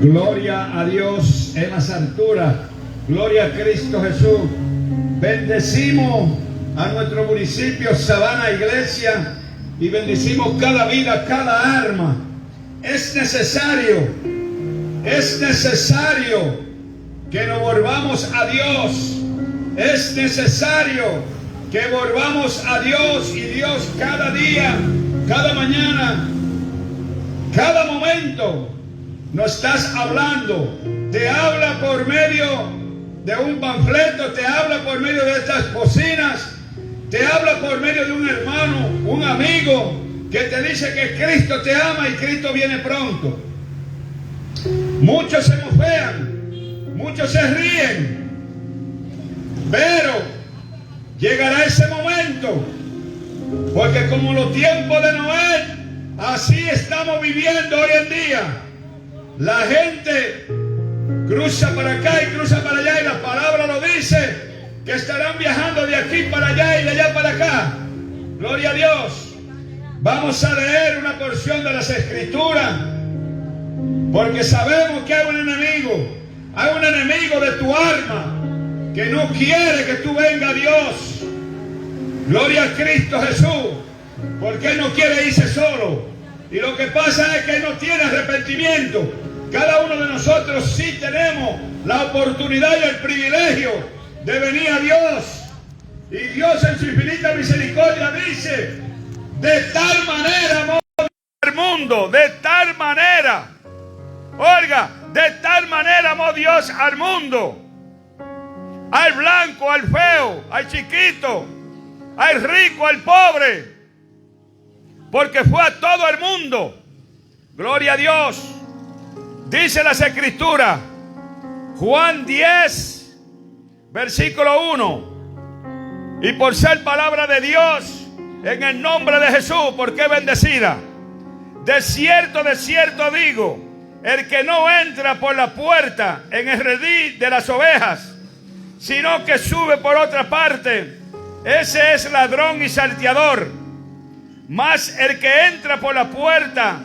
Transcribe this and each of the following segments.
Gloria a Dios en las alturas. Gloria a Cristo Jesús. Bendecimos a nuestro municipio Sabana Iglesia y bendecimos cada vida, cada alma. Es necesario que nos volvamos a Dios. Es necesario que volvamos a Dios, y Dios cada día, cada mañana, cada momento nos estás hablando. Te habla por medio de un panfleto, te habla por medio de estas bocinas, te habla por medio de un hermano, un amigo que te dice que Cristo te ama y Cristo viene pronto. Muchos se mofean, muchos se ríen, pero llegará ese momento, porque como los tiempos de Noé, así estamos viviendo hoy en día. La gente cruza para acá y cruza para allá, y la palabra lo dice, que estarán viajando de aquí para allá y de allá para acá. Gloria a Dios. Vamos a leer una porción de las Escrituras, porque sabemos que hay un enemigo de tu alma, que no quiere que tú vengas a Dios. Gloria a Cristo Jesús, porque Él no quiere irse solo. Y lo que pasa es que Él no tiene arrepentimiento. Cada uno de nosotros sí tenemos la oportunidad y el privilegio de venir a Dios. Y Dios en su infinita misericordia dice: de tal manera amó al mundo, de tal manera, oiga, de tal manera amó Dios al mundo, al blanco, al feo, al chiquito, al rico, al pobre, porque fue a todo el mundo. Gloria a Dios. Dice las Escrituras, Juan 10, versículo 1. Y por ser palabra de Dios, en el nombre de Jesús, porque es bendecida. De cierto digo, el que no entra por la puerta en el redil de las ovejas, sino que sube por otra parte, ese es ladrón y salteador. Mas el que entra por la puerta,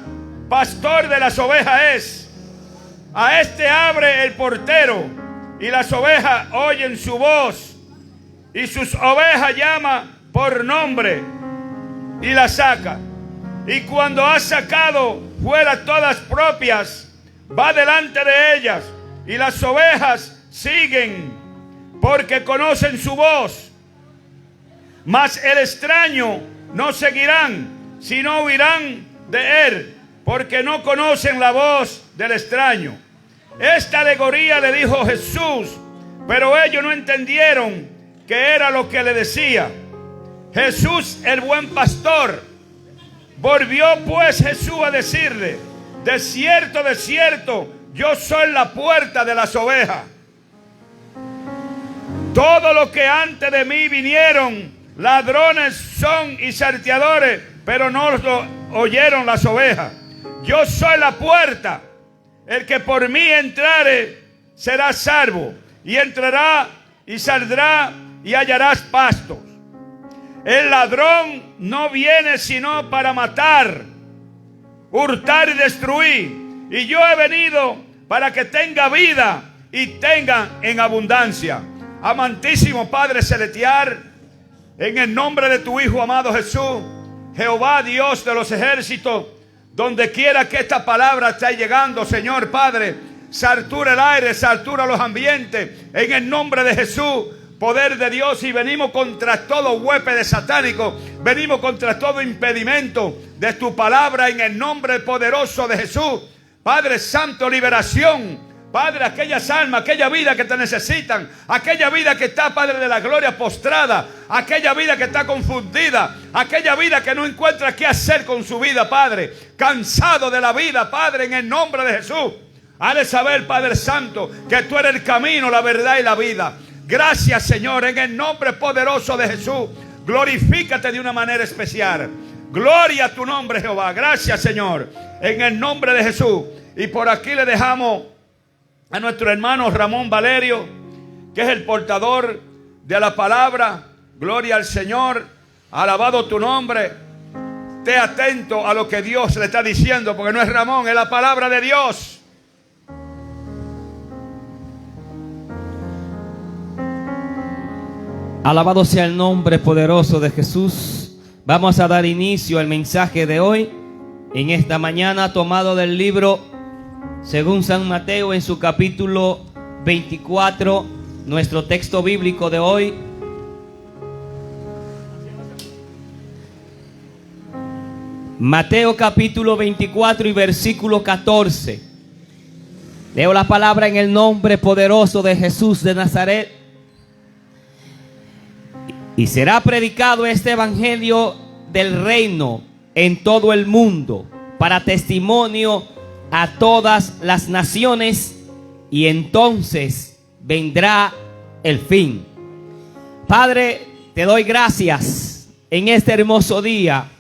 pastor de las ovejas es. A este abre el portero, y las ovejas oyen su voz, y sus ovejas llama por nombre, y las saca. Y cuando ha sacado fuera todas propias, va delante de ellas, y las ovejas siguen, porque conocen su voz. Mas el extraño no seguirán, sino huirán de él, porque no conocen la voz del extraño. Esta alegoría le dijo Jesús, pero ellos no entendieron qué era lo que le decía. Jesús, el buen pastor. Volvió pues Jesús a decirle: de cierto, yo soy la puerta de las ovejas. Todo lo que antes de mí vinieron, ladrones son y salteadores, pero no lo oyeron las ovejas. Yo soy la puerta. El que por mí entrare será salvo, y entrará y saldrá y hallarás pastos. El ladrón no viene sino para matar, hurtar y destruir. Y yo he venido para que tenga vida y tenga en abundancia. Amantísimo Padre celestial, en el nombre de tu Hijo amado Jesús, Jehová Dios de los ejércitos, donde quiera que esta palabra esté llegando, Señor Padre, satura el aire, satura los ambientes, en el nombre de Jesús, poder de Dios. Y venimos contra todo huésped satánico, venimos contra todo impedimento de tu palabra, en el nombre poderoso de Jesús. Padre Santo, liberación. Padre, aquellas almas, aquella vida que te necesitan, aquella vida que está, Padre de la gloria, postrada, aquella vida que está confundida, aquella vida que no encuentra qué hacer con su vida, Padre, cansado de la vida, Padre, en el nombre de Jesús. Hazle saber, Padre Santo, que tú eres el camino, la verdad y la vida. Gracias, Señor, en el nombre poderoso de Jesús. Glorifícate de una manera especial. Gloria a tu nombre, Jehová. Gracias, Señor, en el nombre de Jesús. Y por aquí le dejamos a nuestro hermano Ramón Valerio, que es el portador de la palabra. Gloria al Señor, alabado tu nombre. Esté atento a lo que Dios le está diciendo, porque no es Ramón, es la palabra de Dios. Alabado sea el nombre poderoso de Jesús. Vamos a dar inicio al mensaje de hoy en esta mañana, tomado del libro según San Mateo en su capítulo 24, nuestro texto bíblico de hoy. Mateo capítulo 24 y versículo 14. Leo la palabra en el nombre poderoso de Jesús de Nazaret. Y será predicado este evangelio del reino en todo el mundo para testimonio a todas las naciones, y entonces vendrá el fin. Padre, te doy gracias en este hermoso día.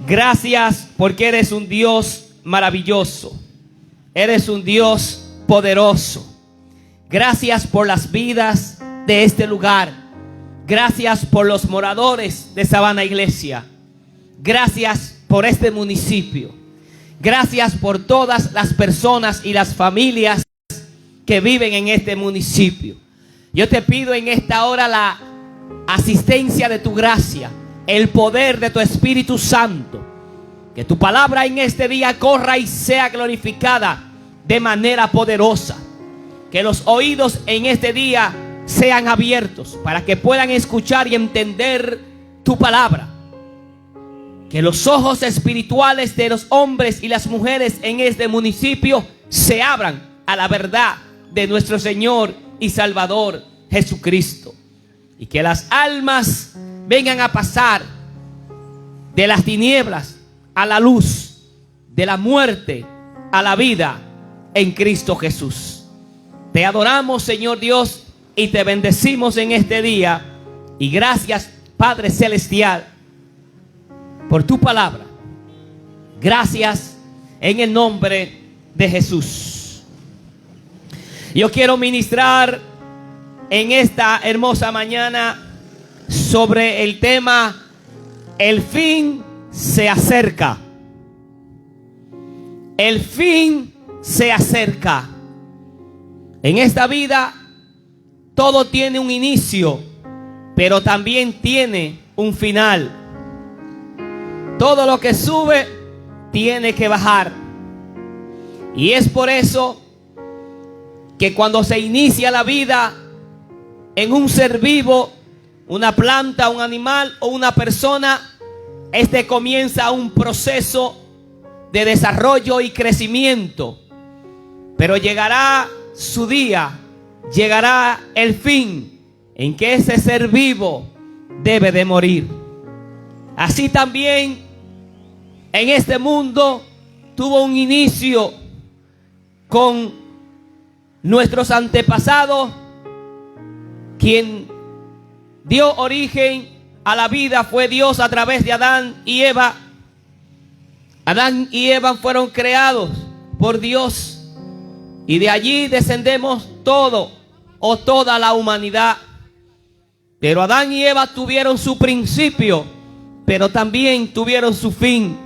Gracias porque eres un Dios maravilloso. Eres un Dios poderoso. Gracias por las vidas de este lugar. Gracias por los moradores de Sabana Iglesia. Gracias por este municipio. Gracias por todas las personas y las familias que viven en este municipio. Yo te pido en esta hora la asistencia de tu gracia, el poder de tu Espíritu Santo. Que tu palabra en este día corra y sea glorificada de manera poderosa. Que los oídos en este día sean abiertos para que puedan escuchar y entender tu palabra. Que los ojos espirituales de los hombres y las mujeres en este municipio se abran a la verdad de nuestro Señor y Salvador Jesucristo. Y que las almas vengan a pasar de las tinieblas a la luz, de la muerte a la vida en Cristo Jesús. Te adoramos, Señor Dios, y te bendecimos en este día. Y gracias, Padre Celestial, por tu palabra. Gracias en el nombre de Jesús. Yo quiero ministrar en esta hermosa mañana sobre el tema: el fin se acerca. El fin se acerca. En esta vida todo tiene un inicio, pero también tiene un final. Todo lo que sube tiene que bajar. Y es por eso que cuando se inicia la vida en un ser vivo, una planta, un animal o una persona, este comienza un proceso de desarrollo y crecimiento. Pero llegará su día, llegará el fin en que ese ser vivo debe de morir. Así también en este mundo tuvo un inicio con nuestros antepasados. Quien dio origen a la vida fue Dios a través de Adán y Eva. Adán y Eva fueron creados por Dios, y de allí descendemos todo o toda la humanidad. Pero Adán y Eva tuvieron su principio, pero también tuvieron su fin.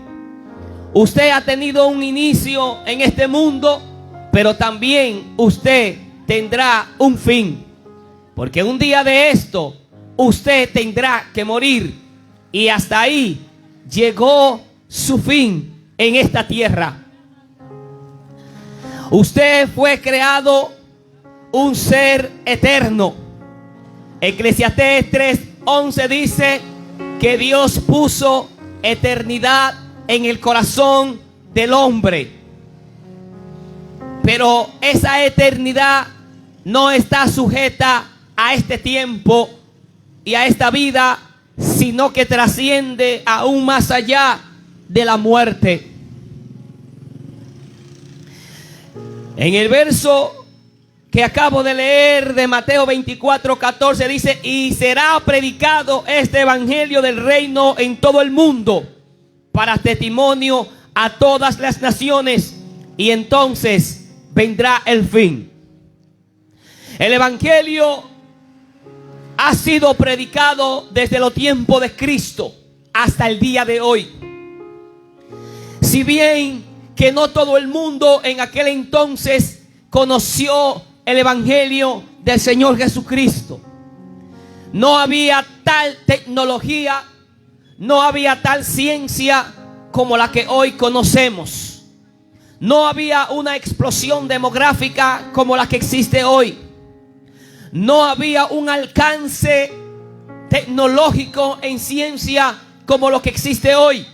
Usted ha tenido un inicio en este mundo, pero también usted tendrá un fin. Porque un día de esto usted tendrá que morir, y hasta ahí llegó su fin en esta tierra. Usted fue creado un ser eterno. Eclesiastés 3:11 dice que Dios puso eternidad en el corazón del hombre. Pero esa eternidad no está sujeta a este tiempo y a esta vida, sino que trasciende aún más allá de la muerte. En el verso que acabo de leer de Mateo 24:14 dice: y será predicado este evangelio del reino en todo el mundo para testimonio a todas las naciones, y entonces vendrá el fin. El evangelio ha sido predicado desde los tiempos de Cristo hasta el día de hoy. Si bien que no todo el mundo en aquel entonces conoció el evangelio del Señor Jesucristo, No había tal tecnología, no había tal ciencia como la que hoy conocemos. No había una explosión demográfica como la que existe hoy. No había un alcance tecnológico en ciencia como lo que existe hoy.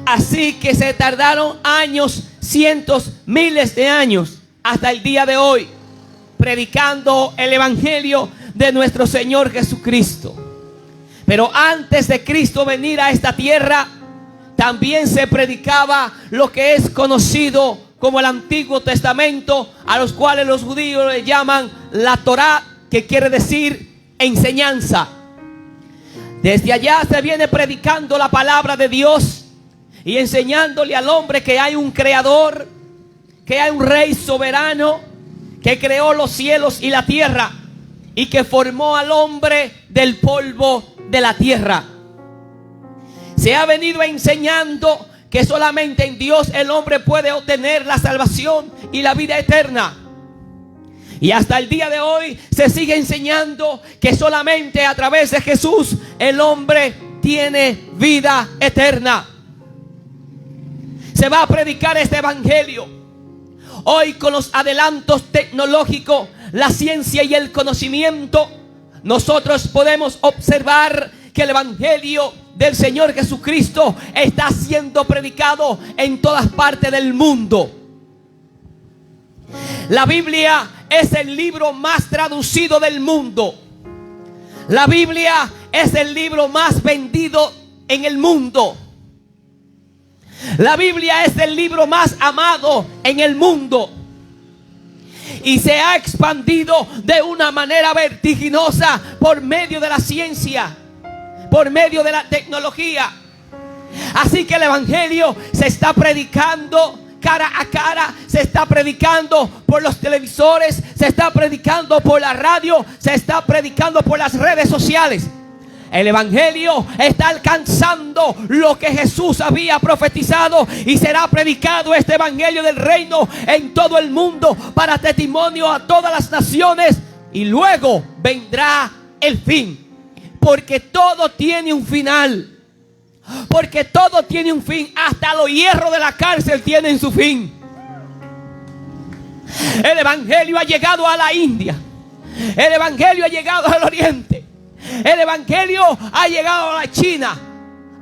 Así que se tardaron años, cientos, miles de años, hasta el día de hoy, predicando el evangelio de nuestro Señor Jesucristo. Pero antes de Cristo venir a esta tierra, también se predicaba lo que es conocido como el Antiguo Testamento, a los cuales los judíos le llaman la Torá, que quiere decir enseñanza. Desde allá se viene predicando la palabra de Dios y enseñándole al hombre que hay un creador, que hay un rey soberano que creó los cielos y la tierra y que formó al hombre del polvo de la tierra. Se ha venido enseñando que solamente en Dios el hombre puede obtener la salvación y la vida eterna. Y hasta el día de hoy se sigue enseñando que solamente a través de Jesús el hombre tiene vida eterna. Se va a predicar este evangelio. Hoy, con los adelantos tecnológicos, la ciencia y el conocimiento, nosotros podemos observar que el evangelio del Señor Jesucristo está siendo predicado en todas partes del mundo. La Biblia es el libro más traducido del mundo. La Biblia es el libro más vendido en el mundo. La Biblia es el libro más amado en el mundo. Y se ha expandido de una manera vertiginosa por medio de la ciencia, por medio de la tecnología. Así que el evangelio se está predicando cara a cara, se está predicando por los televisores, se está predicando por la radio, se está predicando por las redes sociales. El evangelio está alcanzando lo que Jesús había profetizado, y será predicado este evangelio del reino en todo el mundo para testimonio a todas las naciones, y luego vendrá el fin. Porque todo tiene un final. Porque todo tiene un fin. Hasta los hierros de la cárcel tienen su fin. El evangelio ha llegado a la India. El evangelio ha llegado al Oriente. El evangelio ha llegado a la China,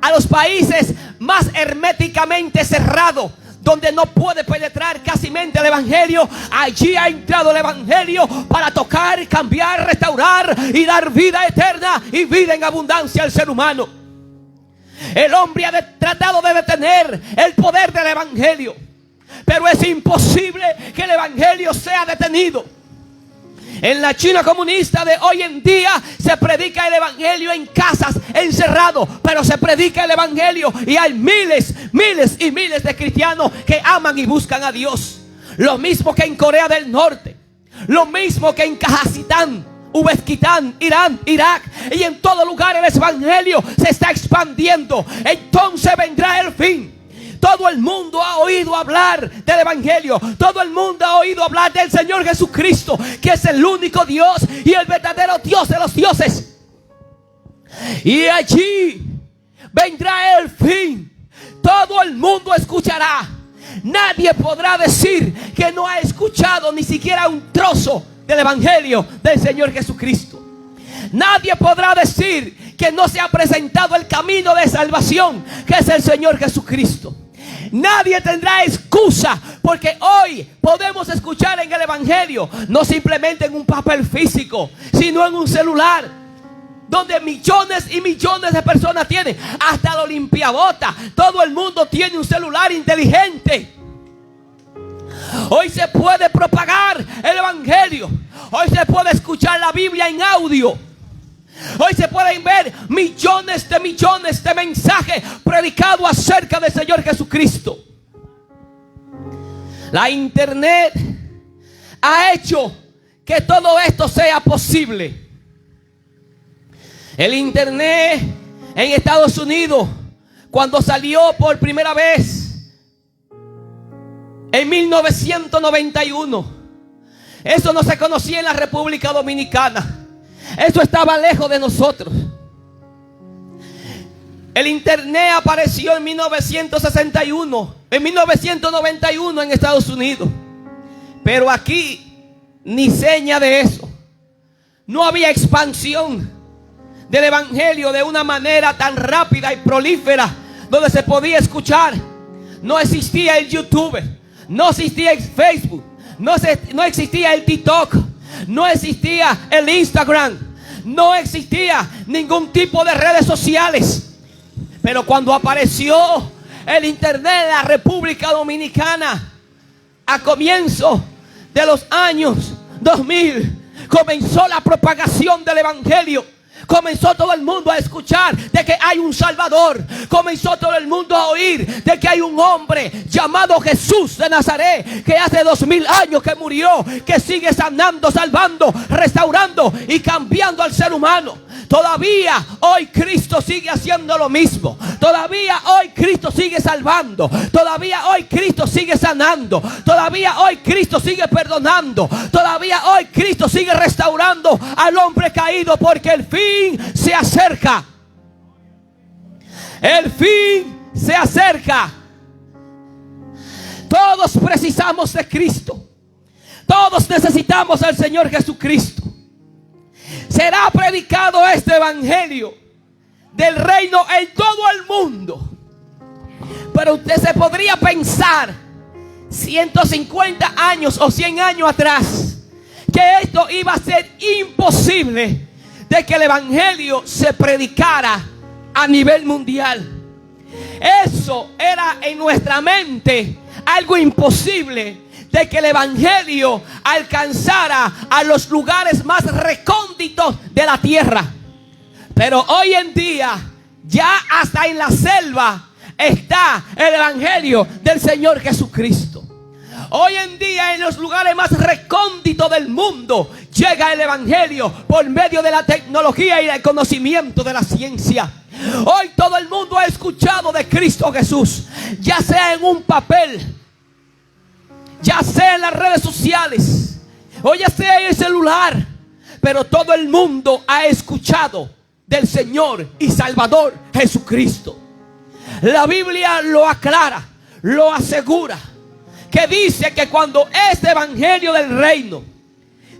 a los países más herméticamente cerrados, donde no puede penetrar casi mente el evangelio. Allí ha entrado el evangelio para tocar, cambiar, restaurar y dar vida eterna y vida en abundancia al ser humano. El hombre ha tratado de detener el poder del evangelio, pero es imposible que el evangelio sea detenido. En la China comunista de hoy en día se predica el evangelio en casas, encerrados, pero se predica el evangelio y hay miles y miles de cristianos que aman y buscan a Dios. Lo mismo que en Corea del Norte, lo mismo que en Kazajistán, Uzbekistán, Irán, Irak, y en todo lugar el evangelio se está expandiendo. Entonces vendrá el fin. Todo el mundo ha oído hablar del evangelio. Todo el mundo ha oído hablar del Señor Jesucristo, que es el único Dios y el verdadero Dios de los dioses. Y allí vendrá el fin. Todo el mundo escuchará. Nadie podrá decir que no ha escuchado ni siquiera un trozo del evangelio del Señor Jesucristo. Nadie podrá decir que no se ha presentado el camino de salvación, que es el Señor Jesucristo. Nadie tendrá excusa, porque hoy podemos escuchar en el evangelio, no simplemente en un papel físico, sino en un celular, donde millones y millones de personas tienen. Hasta los limpiabotas, todo el mundo tiene un celular inteligente. Hoy se puede propagar el evangelio. Hoy se puede escuchar la Biblia en audio. Hoy se pueden ver millones de mensajes predicados acerca del Señor Jesucristo. La internet ha hecho que todo esto sea posible. El internet en Estados Unidos, cuando salió por primera vez en 1991, eso no se conocía en la República Dominicana. Eso estaba lejos de nosotros. El internet apareció en 1961, en 1991 en Estados Unidos. Pero aquí ni seña de eso. No había expansión del evangelio de una manera tan rápida y prolífera donde se podía escuchar. No existía el YouTube, no existía el Facebook, no existía el TikTok, no existía el Instagram, no existía ningún tipo de redes sociales. Pero cuando apareció el internet en la República Dominicana a comienzo de los años 2000, comenzó la propagación del evangelio. Comenzó todo el mundo a escuchar de que hay un Salvador. Comenzó todo el mundo a oír de que hay un hombre llamado Jesús de Nazaret, que hace 2000 años que murió, que sigue sanando, salvando, restaurando y cambiando al ser humano. Todavía hoy Cristo sigue haciendo lo mismo. Todavía hoy Cristo sigue salvando. Todavía hoy Cristo sigue sanando. Todavía hoy Cristo sigue perdonando. Todavía hoy Cristo sigue restaurando al hombre caído, porque el fin se acerca. El fin se acerca. Todos precisamos de Cristo. Todos necesitamos al Señor Jesucristo. Será predicado este evangelio del reino en todo el mundo. Pero usted se podría pensar 150 años o 100 años atrás que esto iba a ser imposible, de que el evangelio se predicara a nivel mundial. Eso era en nuestra mente algo imposible, de que el evangelio alcanzara a los lugares más recónditos de la tierra. Pero hoy en día, ya hasta en la selva está el evangelio del Señor Jesucristo. Hoy en día, en los lugares más recónditos del mundo, llega el evangelio por medio de la tecnología y el conocimiento de la ciencia. Hoy todo el mundo ha escuchado de Cristo Jesús, ya sea en un papel, ya sea en las redes sociales, o ya sea en el celular. Pero todo el mundo ha escuchado del Señor y Salvador Jesucristo. La Biblia lo aclara, lo asegura, que dice que cuando este evangelio del reino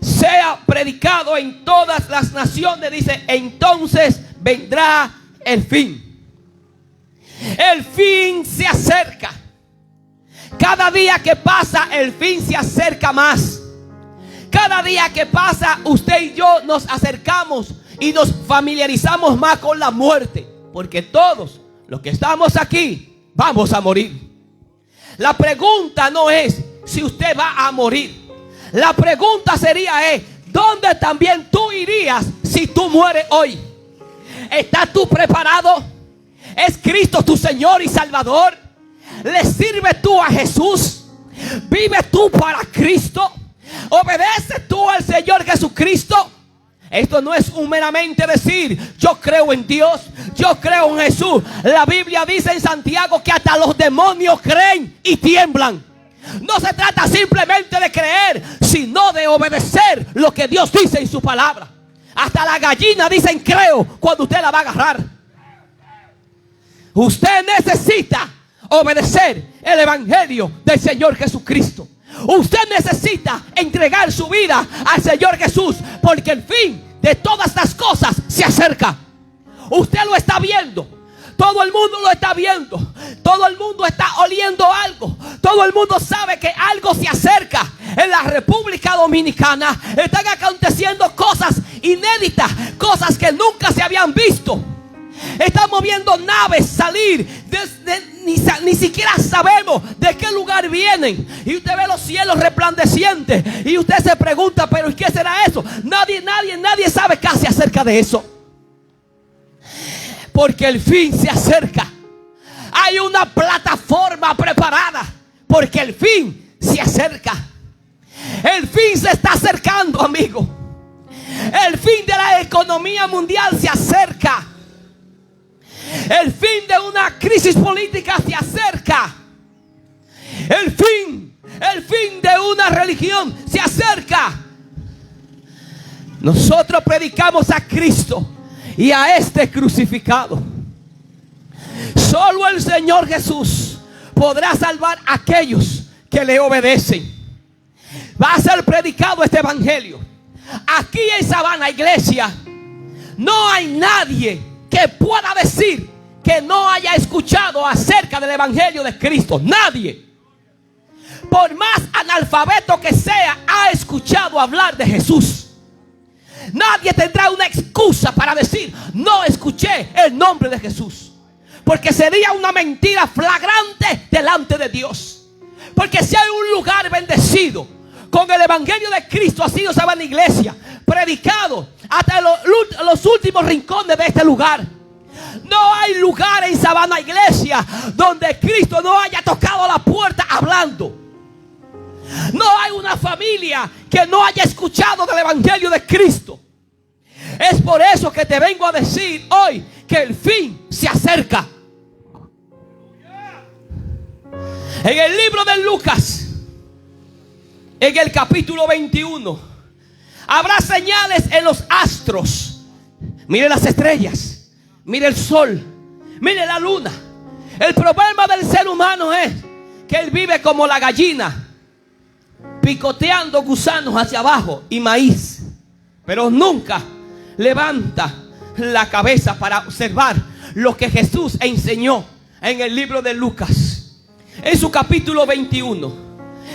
sea predicado en todas las naciones, dice, entonces vendrá el fin. El fin se acerca. Cada día que pasa, el fin se acerca más. Cada día que pasa, usted y yo nos acercamos y nos familiarizamos más con la muerte, porque todos los que estamos aquí vamos a morir. La pregunta no es si usted va a morir. La pregunta sería ¿dónde también tú irías si tú mueres hoy? ¿Estás tú preparado? ¿Es Cristo tu Señor y Salvador? ¿Le sirves tú a Jesús? ¿Vives tú para Cristo? ¿Obedeces tú al Señor Jesucristo? Esto no es meramente decir yo creo en Dios, yo creo en Jesús. La Biblia dice en Santiago que hasta los demonios creen y tiemblan. No se trata simplemente de creer, sino de obedecer lo que Dios dice en su palabra. Hasta la gallina dicen creo cuando usted la va a agarrar. Usted necesita obedecer el evangelio del Señor Jesucristo. Usted necesita entregar su vida al Señor Jesús, porque el fin de todas las cosas se acerca. Usted lo está viendo. Todo el mundo lo está viendo. Todo el mundo está oliendo algo. Todo el mundo sabe que algo se acerca. En la República Dominicana están aconteciendo cosas inéditas, cosas que nunca se habían visto. Estamos viendo naves salir ni siquiera sabemos de qué lugar vienen. Y usted ve los cielos resplandecientes y usted se pregunta, pero ¿qué será eso? Nadie sabe casi acerca de eso, porque el fin se acerca. Hay una plataforma preparada, porque el fin se acerca. El fin se está acercando, amigo. El fin de la economía mundial se acerca. El fin de una crisis política se acerca. El fin de una religión se acerca. Nosotros predicamos a Cristo y a este crucificado. Solo el Señor Jesús podrá salvar a aquellos que le obedecen. Va a ser predicado este evangelio. Aquí en Sabana, iglesia, no hay nadie que pueda decir que no haya escuchado acerca del evangelio de Cristo. Nadie, por más analfabeto que sea, ha escuchado hablar de Jesús. Nadie tendrá una excusa para decir: no escuché el nombre de Jesús, porque sería una mentira flagrante delante de Dios. Porque si hay un lugar bendecido con el evangelio de Cristo, ha sido Sabana Iglesia, predicado hasta los últimos rincones de este lugar. No hay lugar en Sabana Iglesia donde Cristo no haya tocado la puerta hablando. No hay una familia que no haya escuchado del evangelio de Cristo. Es por eso que te vengo a decir hoy que el fin se acerca. En el libro de Lucas, en el capítulo 21, habrá señales en los astros. Mire las estrellas, mire el sol, mire la luna. El problema del ser humano es que él vive como la gallina, picoteando gusanos hacia abajo y maíz, pero nunca levanta la cabeza para observar lo que Jesús enseñó en el libro de Lucas, en su capítulo 21,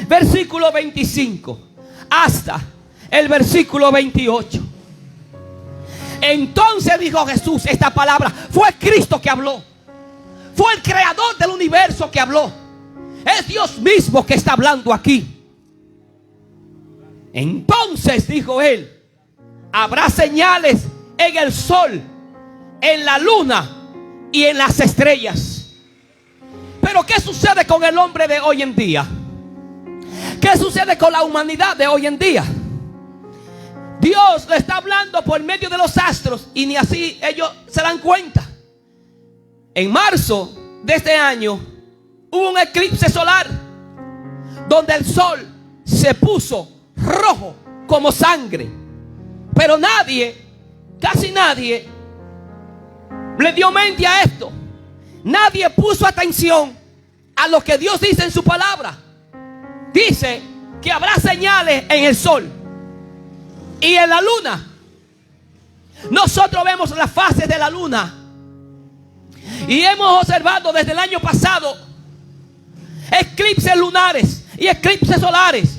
versículo 25 hasta el versículo 28. Entonces dijo Jesús esta palabra. Fue Cristo que habló. Fue el creador del universo que habló. Es Dios mismo que está hablando aquí. Entonces dijo él: habrá señales en el sol, en la luna y en las estrellas. Pero ¿qué sucede con el hombre de hoy en día? ¿Qué sucede con la humanidad de hoy en día? Dios le está hablando por medio de los astros y ni así ellos se dan cuenta. En marzo de este año hubo un eclipse solar donde el sol se puso rojo como sangre. Pero nadie, casi nadie, le dio mente a esto. Nadie puso atención a lo que Dios dice en su palabra. Dice que habrá señales en el sol y en la luna. Nosotros vemos las fases de la luna y hemos observado desde el año pasado eclipses lunares y eclipses solares.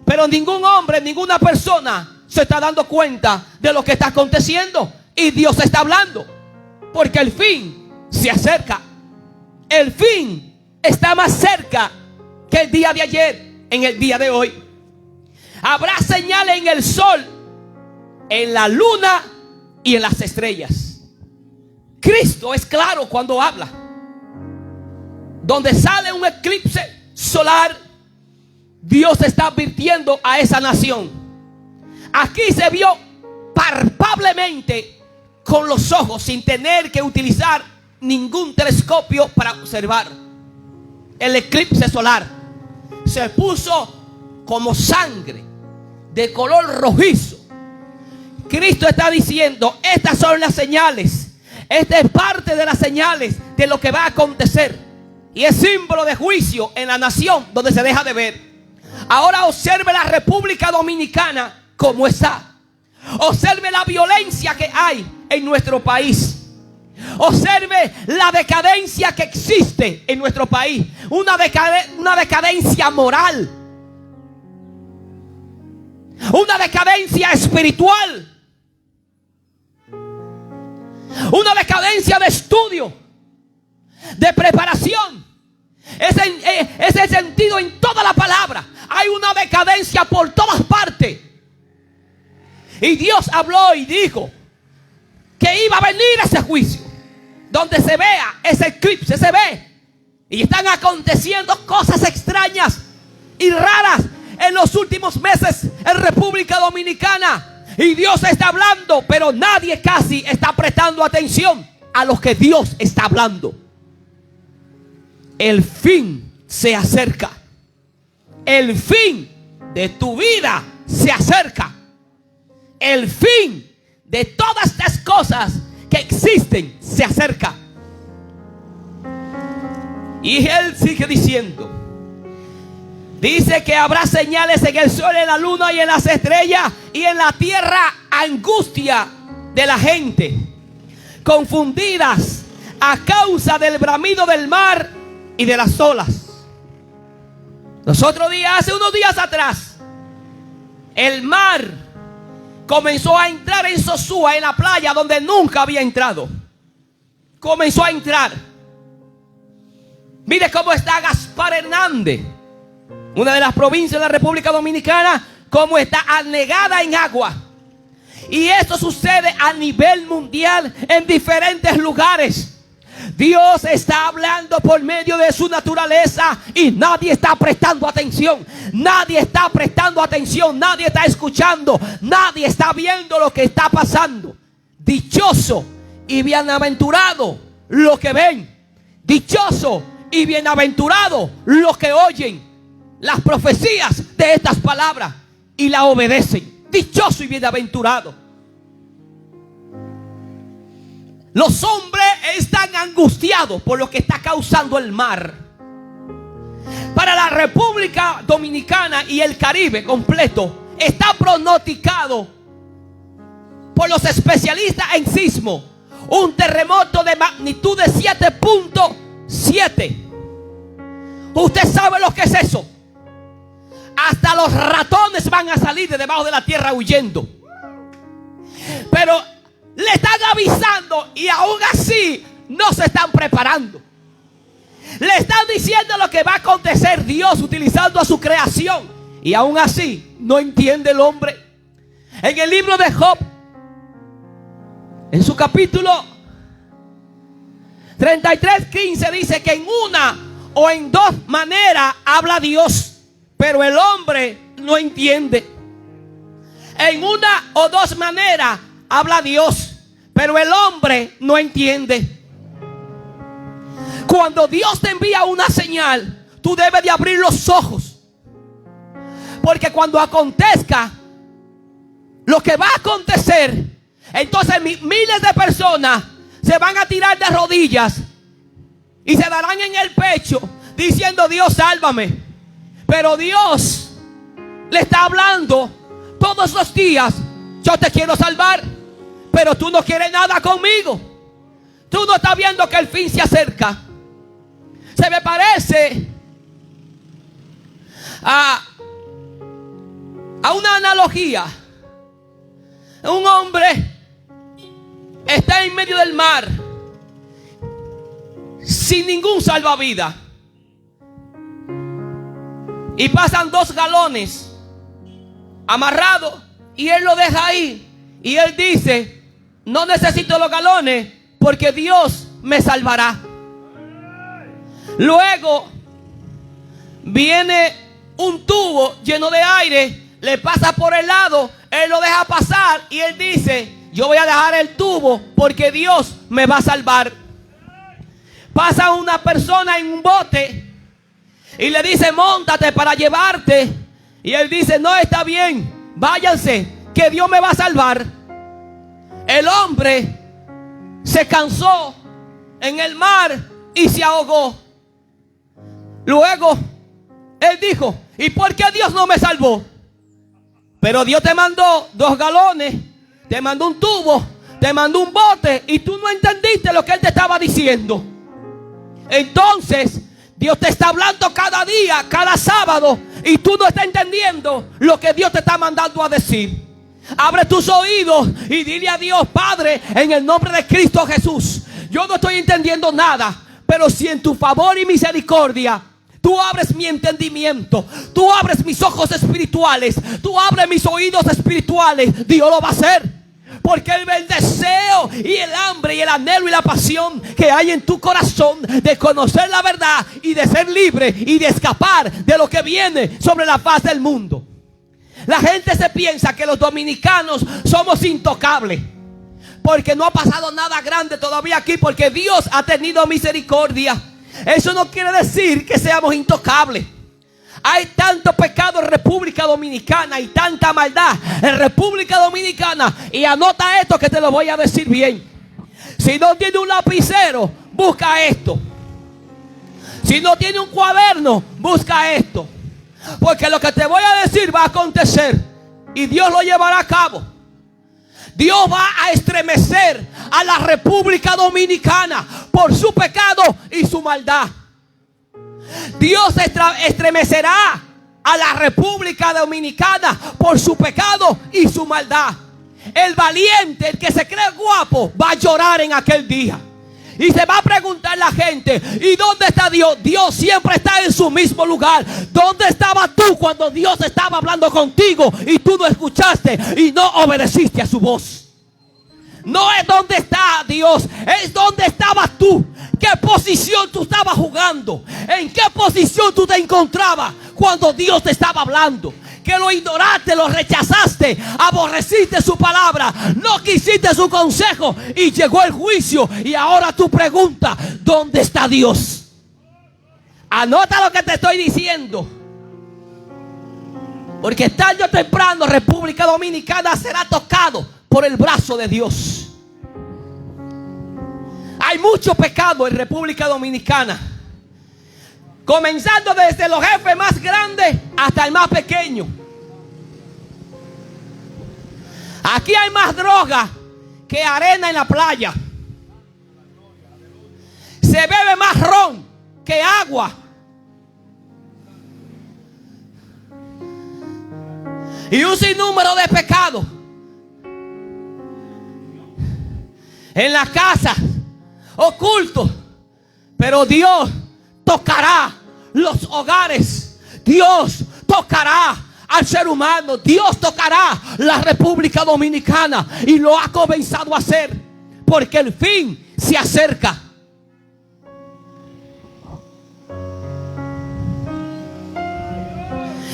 Pero ningún hombre, ninguna persona se está dando cuenta de lo que está aconteciendo. Y Dios está hablando, porque el fin se acerca. El fin está más cerca que el día de ayer, en el día de hoy. Habrá señales en el sol, en la luna y en las estrellas. Cristo es claro cuando habla. Donde sale un eclipse solar, Dios está advirtiendo a esa nación. Aquí se vio palpablemente con los ojos, sin tener que utilizar ningún telescopio para observar. El eclipse solar se puso como sangre, de color rojizo. Cristo está diciendo: estas son las señales. Esta es parte de las señales de lo que va a acontecer. Y es símbolo de juicio en la nación donde se deja de ver. Ahora observe la República Dominicana como está. Observe la violencia que hay en nuestro país. Observe la decadencia que existe en nuestro país. Una decadencia moral. Una decadencia espiritual. Una decadencia de estudio, de preparación. Es el sentido en toda la palabra. Hay una decadencia por todas partes. Y Dios habló y dijo que iba a venir ese juicio, donde se vea ese eclipse, se ve. Y están aconteciendo cosas extrañas y raras en los últimos meses en República Dominicana. Y Dios está hablando, pero nadie casi está prestando atención a lo que Dios está hablando. El fin se acerca. El fin de tu vida se acerca. el fin de todas estas cosas que existen se acerca. Y él sigue diciendo, dice que habrá señales en el sol, en la luna y en las estrellas, y en la tierra angustia de la gente, confundidas a causa del bramido del mar y de las olas. Hace unos días atrás, el mar comenzó a entrar en Sosúa, en la playa donde nunca había entrado. Comenzó a entrar. Mire cómo está Gaspar Hernández, una de las provincias de la República Dominicana, cómo está anegada en agua. Y esto sucede a nivel mundial en diferentes lugares. Dios está hablando por medio de su naturaleza y nadie está prestando atención. Nadie está prestando atención, nadie está escuchando, nadie está viendo lo que está pasando. Dichoso y bienaventurado los que ven. Dichoso y bienaventurado los que oyen las profecías de estas palabras y la obedecen. Dichoso y bienaventurado. Los hombres están angustiados por lo que está causando el mar. Para la República Dominicana y el Caribe completo está pronosticado por los especialistas en sismo un terremoto de magnitud de 7.7. Usted sabe lo que es eso. Hasta los ratones van a salir de debajo de la tierra huyendo. Pero le están avisando y aún así no se están preparando. Le están diciendo lo que va a acontecer Dios utilizando a su creación. Y aún así no entiende el hombre. En el libro de Job, en su capítulo 33:15 dice que en una o en dos maneras habla Dios, pero el hombre no entiende. En una o dos maneras habla Dios, pero el hombre no entiende. Cuando Dios te envía una señal, tú debes de abrir los ojos, porque cuando acontezca lo que va a acontecer, entonces miles de personas se van a tirar de rodillas y se darán en el pecho diciendo: Dios, sálvame. Pero Dios le está hablando todos los días: yo te quiero salvar, pero tú no quieres nada conmigo. Tú no estás viendo que el fin se acerca. Se me parece a una analogía. Un hombre está en medio del mar sin ningún salvavidas y pasan 2 galones amarrados y él lo deja ahí y él dice: no necesito los galones porque Dios me salvará. Luego viene un tubo lleno de aire, le pasa por el lado, él lo deja pasar y él dice: yo voy a dejar el tubo porque Dios me va a salvar. Pasa una persona en un bote y le dice: móntate para llevarte. Y él dice: no, está bien, váyanse, que Dios me va a salvar. El hombre se cansó en el mar y se ahogó. Luego él dijo: ¿y por qué Dios no me salvó? Pero Dios te mandó 2 galones, te mandó un tubo, te mandó un bote y tú no entendiste lo que Él te estaba diciendo. Entonces Dios te está hablando cada día, cada sábado, y tú no estás entendiendo lo que Dios te está mandando a decir. Abre tus oídos y dile a Dios: Padre, en el nombre de Cristo Jesús, yo no estoy entendiendo nada, pero si en tu favor y misericordia tú abres mi entendimiento, tú abres mis ojos espirituales, tú abres mis oídos espirituales, Dios lo va a hacer. Porque el deseo y el hambre y el anhelo y la pasión que hay en tu corazón de conocer la verdad y de ser libre y de escapar de lo que viene sobre la faz del mundo. La gente se piensa que los dominicanos somos intocables, porque no ha pasado nada grande todavía aquí, porque Dios ha tenido misericordia. Eso no quiere decir que seamos intocables. Hay tanto pecado en República Dominicana y tanta maldad en República Dominicana. Y anota esto que te lo voy a decir bien. Si no tiene un lapicero, busca esto. Si no tiene un cuaderno, busca esto. Porque lo que te voy a decir va a acontecer y Dios lo llevará a cabo. Dios va a estremecer a la República Dominicana por su pecado y su maldad. Dios estremecerá a la República Dominicana por su pecado y su maldad. El valiente, el que se cree guapo, va a llorar en aquel día. Y se va a preguntar la gente: ¿y dónde está Dios? Dios siempre está en su mismo lugar. ¿Dónde estabas tú cuando Dios estaba hablando contigo y tú no escuchaste y no obedeciste a su voz? No es dónde está Dios, es dónde estabas tú. ¿Qué posición tú estabas jugando? ¿En qué posición tú te encontrabas cuando Dios te estaba hablando? Que lo ignoraste, lo rechazaste, aborreciste su palabra, no quisiste su consejo y llegó el juicio. Y ahora tú preguntas: ¿dónde está Dios? Anota lo que te estoy diciendo, porque tarde o temprano República Dominicana será tocado por el brazo de Dios. Hay mucho pecado en República Dominicana, comenzando desde los jefes más grandes hasta el más pequeño. Aquí hay más droga que arena en la playa. Se bebe más ron que agua. Y un sinnúmero de pecados en la casa, ocultos. Pero Dios tocará los hogares. Dios tocará al ser humano. Dios tocará la República Dominicana. Y lo ha comenzado a hacer, porque el fin se acerca.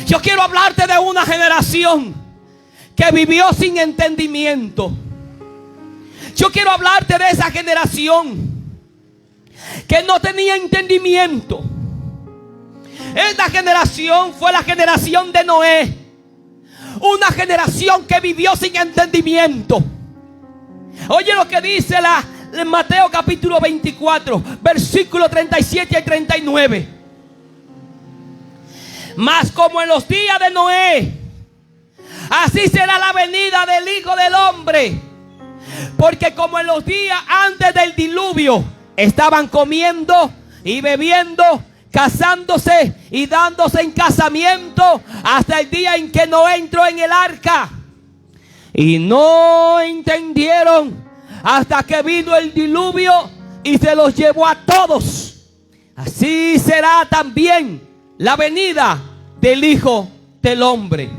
Yo quiero hablarte de una generación que vivió sin entendimiento. Yo quiero hablarte de esa generación que no tenía entendimiento. Esta generación fue la generación de Noé. Una generación que vivió sin entendimiento. Oye lo que dice en Mateo capítulo 24, versículo 37 y 39. Mas como en los días de Noé, así será la venida del Hijo del Hombre. Porque como en los días antes del diluvio, estaban comiendo y bebiendo, casándose y dándose en casamiento, hasta el día en que Noé entró en el arca. Y no entendieron hasta que vino el diluvio y se los llevó a todos. Así será también la venida del Hijo del Hombre.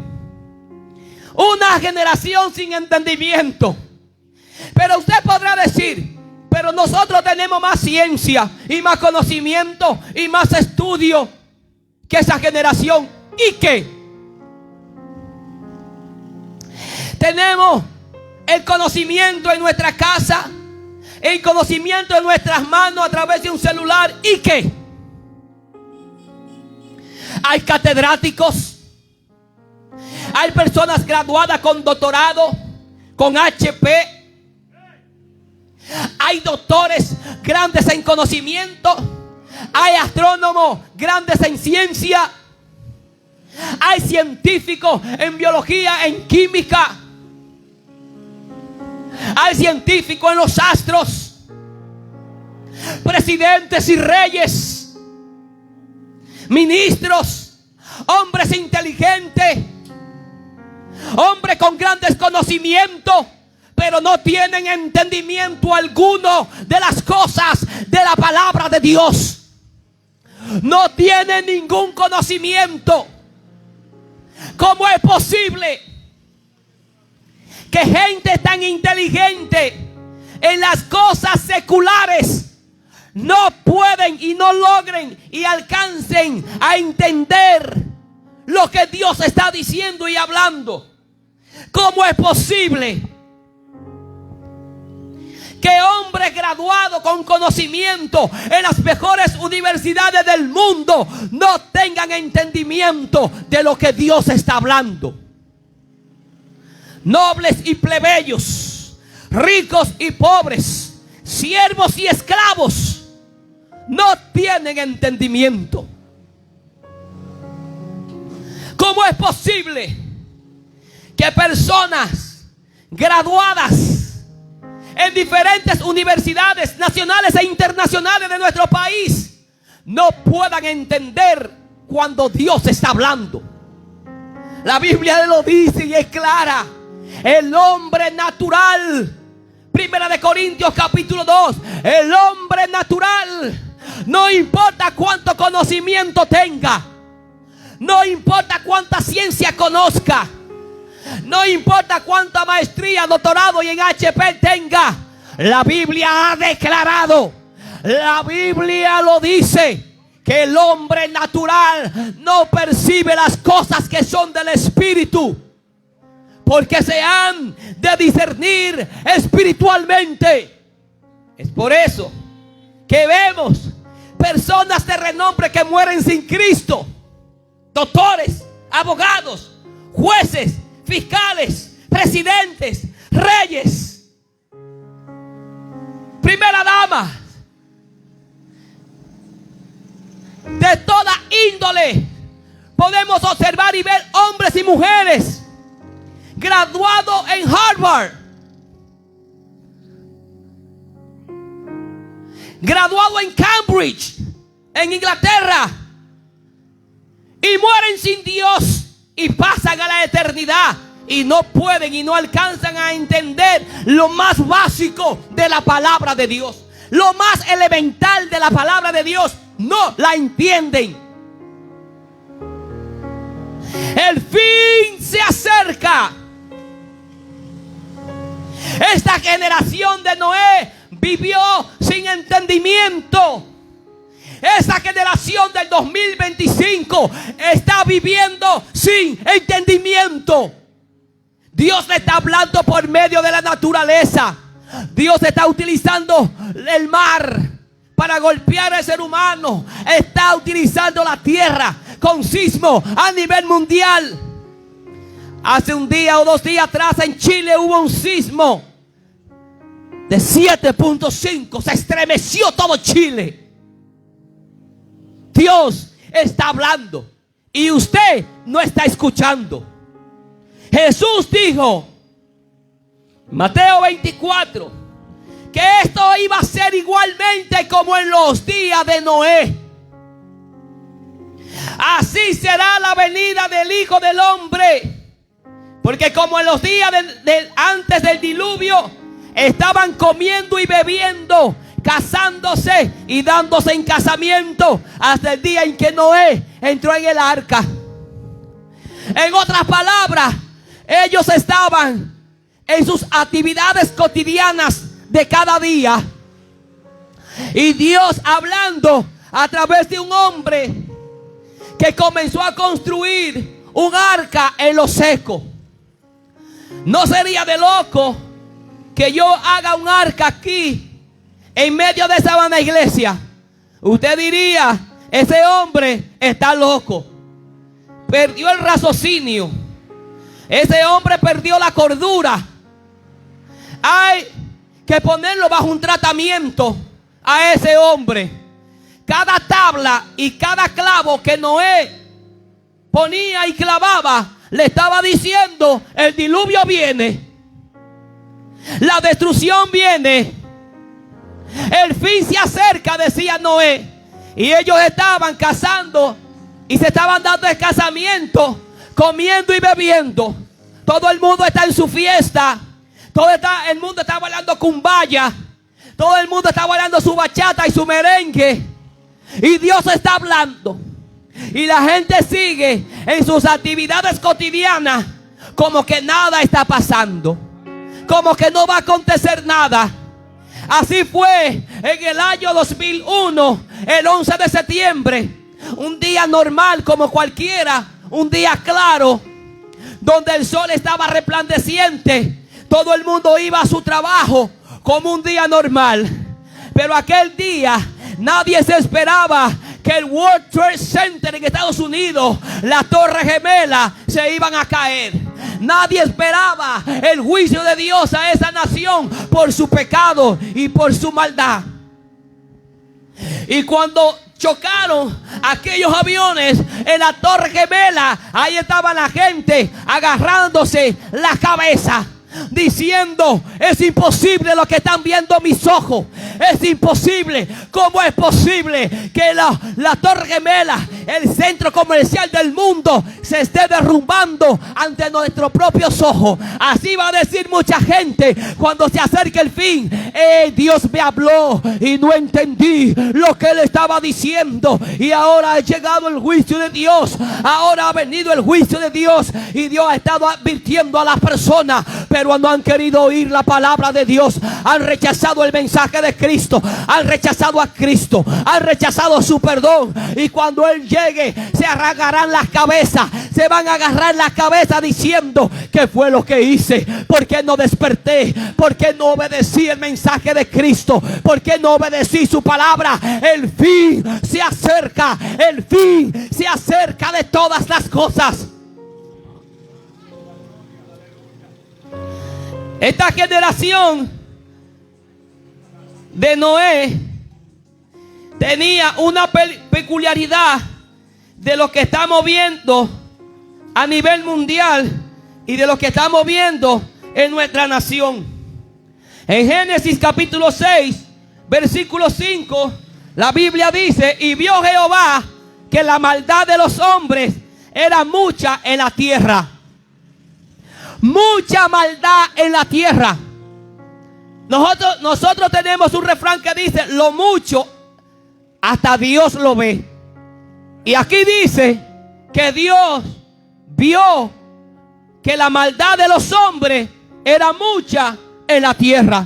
Una generación sin entendimiento. Pero usted podrá decir: pero nosotros tenemos más ciencia y más conocimiento y más estudio que esa generación. ¿Y qué? Tenemos el conocimiento en nuestra casa, el conocimiento en nuestras manos a través de un celular. ¿Y qué? Hay catedráticos, hay personas graduadas con doctorado, con HP. Hay doctores grandes en conocimiento. Hay astrónomos grandes en ciencia. Hay científicos en biología, en química. Hay científicos en los astros. Presidentes y reyes. Ministros. Hombres inteligentes. Hombres con grandes conocimientos, pero no tienen entendimiento alguno de las cosas de la palabra de Dios. No tienen ningún conocimiento. ¿Cómo es posible que gente tan inteligente en las cosas seculares no pueden y no logren y alcancen a entender lo que Dios está diciendo y hablando? ¿Cómo es posible que hombres graduados con conocimiento en las mejores universidades del mundo no tengan entendimiento de lo que Dios está hablando. Nobles y plebeyos, ricos y pobres, siervos y esclavos, no tienen entendimiento. ¿Cómo es posible que personas graduadas en diferentes universidades nacionales e internacionales de nuestro país no puedan entender cuando Dios está hablando? La Biblia lo dice y es clara. El hombre natural, 1 Corintios capítulo 2, el hombre natural, no importa cuánto conocimiento tenga, no importa cuánta ciencia conozca, no importa cuánta maestría, doctorado y en HP tenga, la Biblia ha declarado, la Biblia lo dice, que el hombre natural no percibe las cosas que son del Espíritu, porque se han de discernir espiritualmente. Es por eso que vemos personas de renombre que mueren sin Cristo. Doctores, abogados, jueces, fiscales, presidentes, reyes, primera dama, de toda índole. Podemos observar y ver hombres y mujeres graduados en Harvard, graduados en Cambridge, en Inglaterra, y mueren sin Dios y pasan a la eternidad y no pueden y no alcanzan a entender lo más básico de la palabra de Dios, lo más elemental de la palabra de Dios. No la entienden. El fin se acerca. Esta generación de Noé vivió sin entendimiento. Esa generación del 2025 está viviendo sin entendimiento. Dios le está hablando por medio de la naturaleza. Dios está utilizando el mar para golpear al ser humano. Está utilizando la tierra con sismo a nivel mundial. Hace un día o 2 días atrás en Chile hubo un sismo de 7.5. Se estremeció todo Chile. Dios está hablando y usted no está escuchando. Jesús dijo, Mateo 24, que esto iba a ser igualmente como en los días de Noé. Así será la venida del Hijo del Hombre. Porque como en los días antes del diluvio, estaban comiendo y bebiendo, casándose y dándose en casamiento, hasta el día en que Noé entró en el arca. En otras palabras, ellos estaban en sus actividades cotidianas de cada día, y Dios hablando a través de un hombre que comenzó a construir un arca en lo seco. No sería de loco que yo haga un arca aquí en medio de esa vana iglesia. Usted diría, ese hombre está loco, perdió el raciocinio, ese hombre perdió la cordura. Hay que ponerlo bajo un tratamiento a ese hombre. Cada tabla y cada clavo que Noé ponía y clavaba le estaba diciendo: el diluvio viene, la destrucción viene, el fin se acerca, decía Noé. Y ellos estaban cazando y se estaban dando el casamiento, comiendo y bebiendo. Todo el mundo está en su fiesta. El mundo está bailando cumbaya. Todo el mundo está bailando su bachata y su merengue. Y Dios está hablando. Y la gente sigue en sus actividades cotidianas como que nada está pasando, como que no va a acontecer nada. Así fue en el año 2001, el 11 de septiembre. Un día normal como cualquiera, un día claro, donde el sol estaba resplandeciente. Todo el mundo iba a su trabajo como un día normal. Pero aquel día nadie se esperaba que el World Trade Center en Estados Unidos, la Torre Gemela, se iban a caer. Nadie esperaba el juicio de Dios a esa nación por su pecado y por su maldad. Y cuando chocaron aquellos aviones en la Torre Gemela, ahí estaba la gente agarrándose la cabeza, diciendo: es imposible lo que están viendo mis ojos. Es imposible. ¿Cómo es posible que la Torre Gemela, el centro comercial del mundo, se esté derrumbando ante nuestros propios ojos? Así va a decir mucha gente cuando se acerque el fin. Dios me habló y no entendí lo que él estaba diciendo, y ahora ha llegado el juicio de Dios. Ahora ha venido el juicio de Dios, y Dios ha estado advirtiendo a las personas, pero no han querido oír la palabra de Dios. Han rechazado el mensaje de Cristo, han rechazado a Cristo, han rechazado su perdón. Y cuando Él llegue, se arrancarán las cabezas, se van a agarrar la cabeza diciendo: ¿qué fue lo que hice? ¿Por qué no desperté? ¿Por qué no obedecí el mensaje de Cristo? ¿Por qué no obedecí su palabra? El fin se acerca, el fin se acerca de todas las cosas. Esta generación de Noé tenía una peculiaridad de lo que estamos viendo a nivel mundial y de lo que estamos viendo en nuestra nación. En Génesis capítulo 6, versículo 5, la Biblia dice: y vio Jehová que la maldad de los hombres era mucha en la tierra. Mucha maldad en la tierra. Nosotros tenemos un refrán que dice: lo mucho hasta Dios lo ve. Y aquí dice que Dios vio que la maldad de los hombres era mucha en la tierra.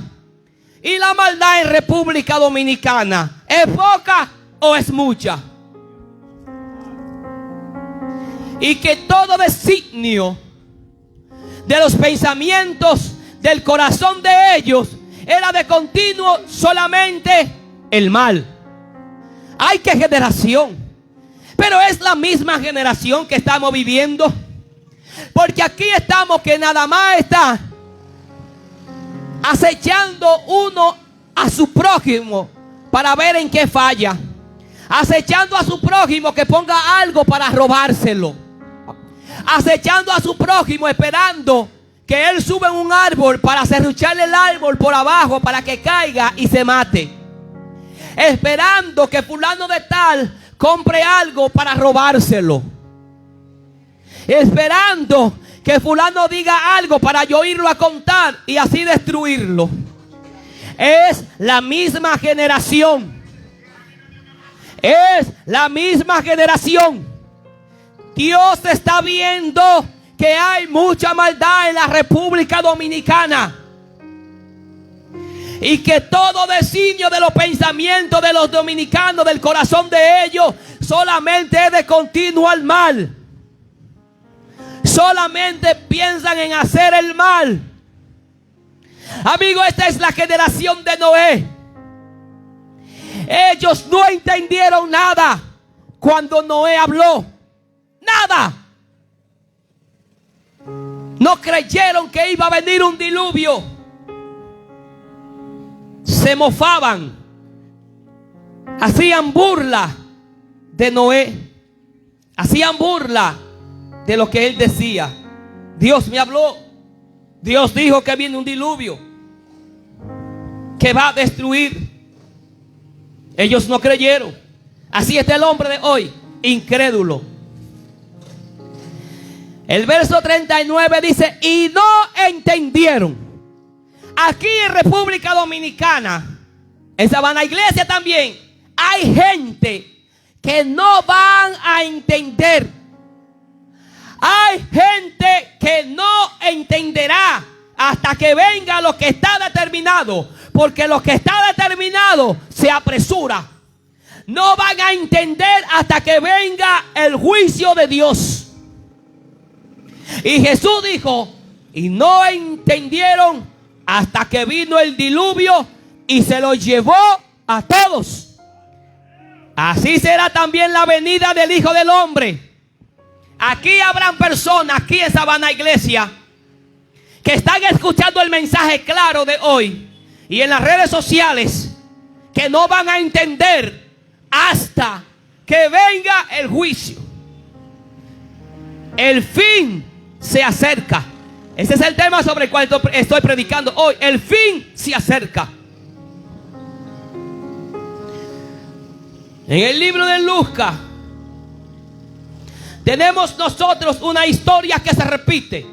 Y la maldad en República Dominicana, ¿es poca o es mucha? Y que todo designio de los pensamientos del corazón de ellos era de continuo solamente el mal. ¡Ay, qué generación! Pero es la misma generación que estamos viviendo. Porque aquí estamos que nada más está acechando uno a su prójimo para ver en qué falla. Acechando a su prójimo que ponga algo para robárselo. Acechando a su prójimo esperando que él suba en un árbol para serrucharle el árbol por abajo para que caiga y se mate. Esperando que fulano de tal compre algo para robárselo. Esperando que fulano diga algo para yo irlo a contar y así destruirlo. Es la misma generación. Es la misma generación. Dios está viendo que hay mucha maldad en la República Dominicana. Y que todo designio de los pensamientos de los dominicanos, del corazón de ellos, solamente es de continuo al mal. Solamente piensan en hacer el mal. Amigo, esta es la generación de Noé. Ellos no entendieron nada cuando Noé habló. Nada. No creyeron que iba a venir un diluvio. Se mofaban. Hacían burla de Noé. Hacían burla de lo que él decía. Dios me habló. Dios dijo que viene un diluvio que va a destruir. Ellos no creyeron. Así está el hombre de hoy, incrédulo. El verso 39 dice: y no entendieron. Aquí en República Dominicana, en Sabana Iglesia también, hay gente que no van a entender. Hay gente que no entenderá hasta que venga lo que está determinado. Porque lo que está determinado se apresura. No van a entender hasta que venga el juicio de Dios. Y Jesús dijo: y no entendieron hasta que vino el diluvio y se los llevó a todos. Así será también la venida del Hijo del Hombre. Aquí habrán personas, aquí en Sabana Iglesia, que están escuchando el mensaje claro de hoy y en las redes sociales, que no van a entender hasta que venga el juicio. El fin se acerca. Ese es el tema sobre el cual estoy predicando hoy. El fin se acerca. En el libro de Lucas tenemos nosotros una historia que se repite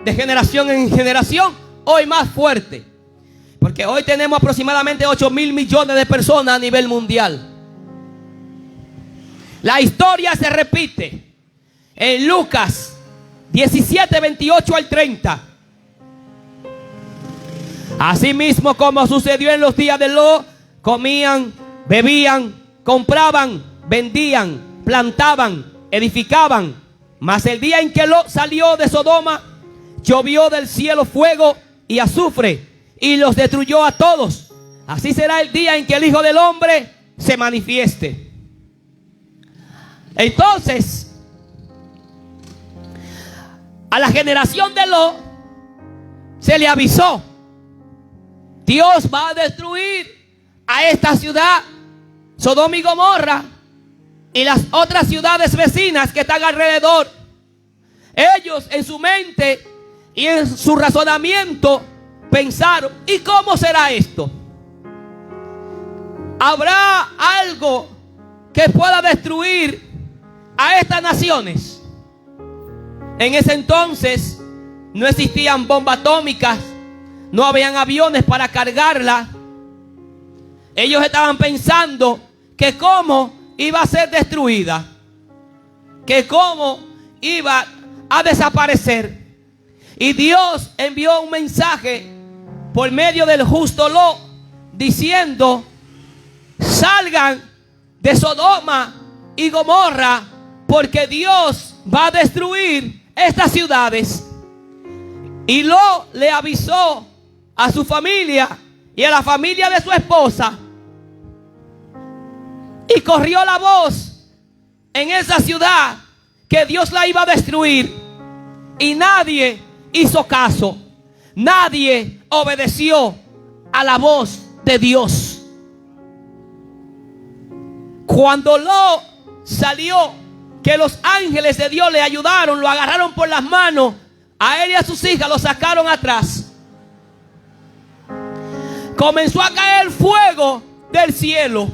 de generación en generación, hoy más fuerte, porque hoy tenemos aproximadamente 8.000 millones de personas a nivel mundial. La historia se repite en Lucas 17, 28 al 30. Asimismo, como sucedió en los días de Lot, comían, bebían, compraban, vendían, plantaban, edificaban. Mas el día en que Lot salió de Sodoma, llovió del cielo fuego y azufre y los destruyó a todos. Así será el día en que el Hijo del Hombre se manifieste. Entonces, a la generación de Lot se le avisó: Dios va a destruir a esta ciudad, Sodoma y Gomorra, y las otras ciudades vecinas que están alrededor. Ellos en su mente y en su razonamiento pensaron: ¿y cómo será esto? ¿Habrá algo que pueda destruir a estas naciones? En ese entonces no existían bombas atómicas, no habían aviones para cargarla. Ellos estaban pensando que cómo iba a ser destruida, que cómo iba a desaparecer. Y Dios envió un mensaje por medio del justo Lot diciendo: salgan de Sodoma y Gomorra, porque Dios va a destruir estas ciudades. Y Lot le avisó a su familia y a la familia de su esposa, y corrió la voz en esa ciudad que Dios la iba a destruir. Y nadie hizo caso, nadie obedeció a la voz de Dios. Cuando Lot salió, que los ángeles de Dios le ayudaron, lo agarraron por las manos, a él y a sus hijas lo sacaron atrás. Comenzó a caer fuego del cielo.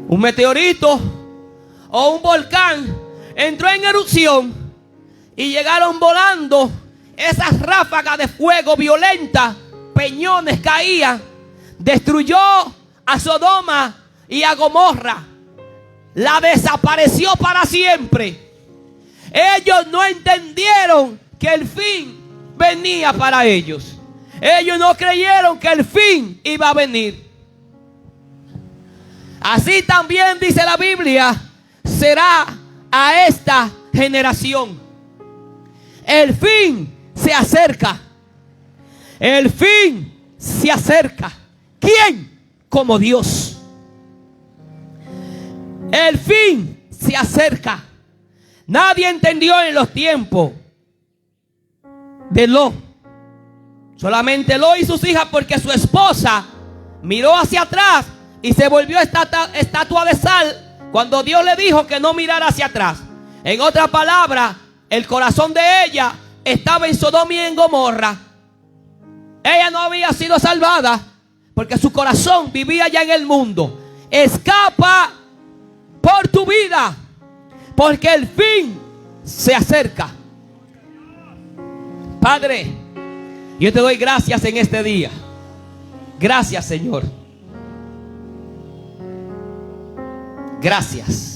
Un meteorito o un volcán entró en erupción y llegaron volando esas ráfagas de fuego violentas, peñones caían, destruyó a Sodoma y a Gomorra, la desapareció para siempre. Ellos no entendieron que el fin venía para ellos. Ellos no creyeron que el fin iba a venir. Así también dice la Biblia, será a esta generación. El fin se acerca. El fin se acerca. ¿Quién como Dios? El fin se acerca. Nadie entendió en los tiempos de Lot. Solamente Lot y sus hijas, porque su esposa miró hacia atrás y se volvió estatua de sal cuando Dios le dijo que no mirara hacia atrás. En otras palabras, el corazón de ella estaba en Sodoma y en Gomorra. Ella no había sido salvada porque su corazón vivía ya en el mundo. Escapa por tu vida, porque el fin se acerca. Padre, yo te doy gracias en este día. Gracias, Señor. Gracias.